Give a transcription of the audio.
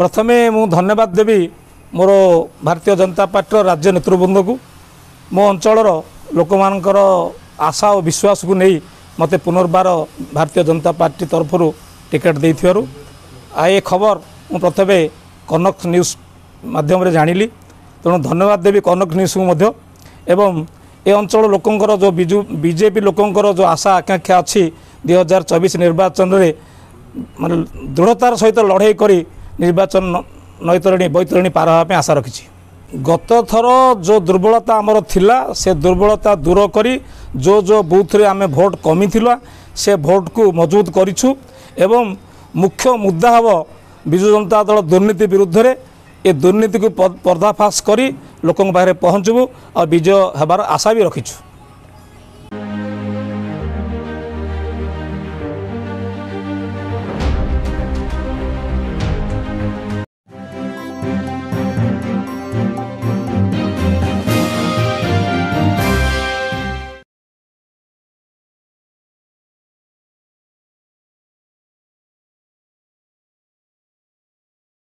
प्रथमे मु धन्यवाद देवी मोर भारतीय जनता पार्टी राज्य नेतृवृंद को मो अंचल लोक मानकर आशा और विश्वास को नहीं मते पुनर्बार भारतीय जनता पार्टी तरफ टिकेट दे ये खबर मु प्रथमे कनक न्यूज माध्यम जानिली तेणु धन्यवाद देवी कनक न्यूज को एवं ए अंचल लोकंकर जो बीजेपी लोकंकर जो आशा आकांक्षा अच्छी 2024 निर्वाचन में माने दृढ़तार सहित लड़ाई करी निर्वाचन बैतरणी पार होगा आशा रखी। गत थर जो दुर्बलता आमर थिला से दुर्बलता दूर करी जो बूथ रे आमे भोट कमी थिला से भोट को मजबूत करिछु एवं मुख्य मुद्दा हम विजु जनता दल दुर्नीति विरुद्ध रे ए दुर्नीति को पर्दाफाश करी लोकों बाहर पहुँचबू और विजय होबार आशा भी रखीछु।